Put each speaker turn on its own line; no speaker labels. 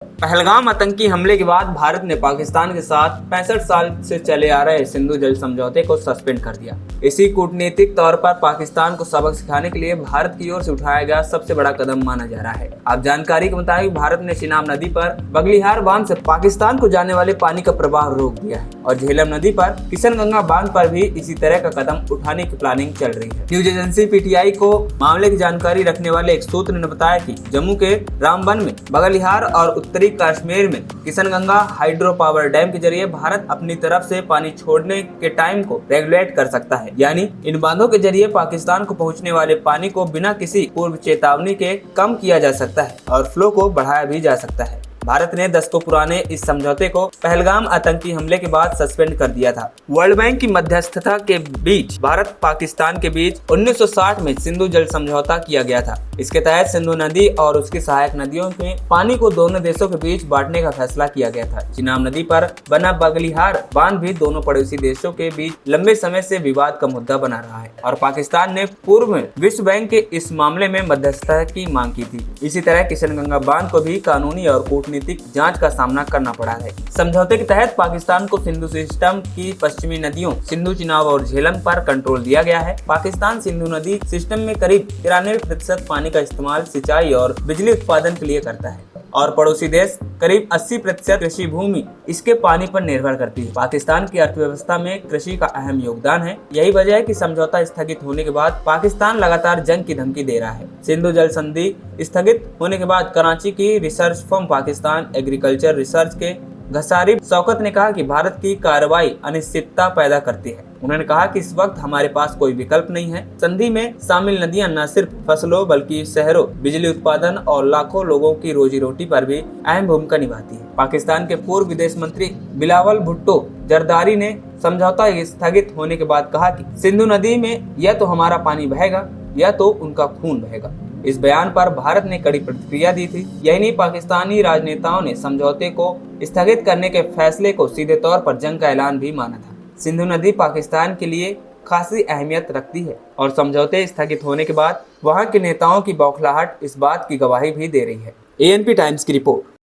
पहलगाम आतंकी हमले के बाद भारत ने पाकिस्तान के साथ 65 साल से चले आ रहे सिंधु जल समझौते को सस्पेंड कर दिया। इसी कूटनीतिक तौर पर पाकिस्तान को सबक सिखाने के लिए भारत की ओर से उठाया गया सबसे बड़ा कदम माना जा रहा है। आप जानकारी के मुताबिक भारत ने चिनाब नदी पर बगलिहार बांध से पाकिस्तान को जाने वाले पानी का प्रवाह रोक दिया है और झेलम नदी पर किशनगंगा बांध पर भी इसी तरह का कदम उठाने की प्लानिंग चल रही है। न्यूज एजेंसी पीटीआई को मामले की जानकारी रखने वाले एक सूत्र ने बताया कि जम्मू के रामबन में बगलिहार और उत्तरी कश्मीर में किशनगंगा हाइड्रो पावर डैम के जरिए भारत अपनी तरफ से पानी छोड़ने के टाइम को रेगुलेट कर सकता है, यानी इन बांधों के जरिए पाकिस्तान को पहुंचने वाले पानी को बिना किसी पूर्व चेतावनी के कम किया जा सकता है और फ्लो को बढ़ाया भी जा सकता है। भारत ने दशकों पुराने इस समझौते को पहलगाम आतंकी हमले के बाद सस्पेंड कर दिया था। वर्ल्ड बैंक की मध्यस्थता के बीच भारत पाकिस्तान के बीच 1960 में सिंधु जल समझौता किया गया था। इसके तहत सिंधु नदी और उसकी सहायक नदियों में पानी को दोनों देशों के बीच बांटने का फैसला किया गया था। चिनाब नदी पर बना बगलिहार बांध भी दोनों पड़ोसी देशों के बीच लंबे समय से विवाद का मुद्दा बना रहा है और पाकिस्तान ने पूर्व में विश्व बैंक के इस मामले में मध्यस्थता की मांग की थी। इसी तरह किशनगंगा बांध को भी कानूनी और कूटनीतिक जांच का सामना करना पड़ा है। समझौते के तहत पाकिस्तान को सिंधु सिस्टम की पश्चिमी नदियों सिंधु, चिनाब और झेलम पर कंट्रोल दिया गया है। पाकिस्तान सिंधु नदी सिस्टम में करीब 93% पानी का इस्तेमाल सिंचाई और बिजली उत्पादन के लिए करता है और पड़ोसी देश करीब 80% कृषि भूमि इसके पानी पर निर्भर करती है। पाकिस्तान की अर्थव्यवस्था में कृषि का अहम योगदान है। यही वजह है कि समझौता स्थगित होने के बाद पाकिस्तान लगातार जंग की धमकी दे रहा है। सिंधु जल संधि स्थगित होने के बाद कराची की research firm Pakistan agriculture research के घसारी शौकत ने कहा कि भारत की कार्रवाई अनिश्चितता पैदा करती है। उन्होंने कहा कि इस वक्त हमारे पास कोई विकल्प नहीं है। संधि में शामिल नदियां न सिर्फ फसलों बल्कि शहरों, बिजली उत्पादन और लाखों लोगों की रोजी रोटी पर भी अहम भूमिका निभाती है। पाकिस्तान के पूर्व विदेश मंत्री बिलावल भुट्टो जरदारी ने समझौता स्थगित होने के बाद कहा कि सिंधु नदी में या तो हमारा पानी बहेगा या तो उनका खून बहेगा। इस बयान पर भारत ने कड़ी प्रतिक्रिया दी थी। यही नहीं, पाकिस्तानी राजनेताओं ने समझौते को स्थगित करने के फैसले को सीधे तौर पर जंग का ऐलान भी माना था। सिंधु नदी पाकिस्तान के लिए खासी अहमियत रखती है और समझौते स्थगित होने के बाद वहां के नेताओं की बौखलाहट इस बात की गवाही भी दे रही है। एएनपी टाइम्स की रिपोर्ट।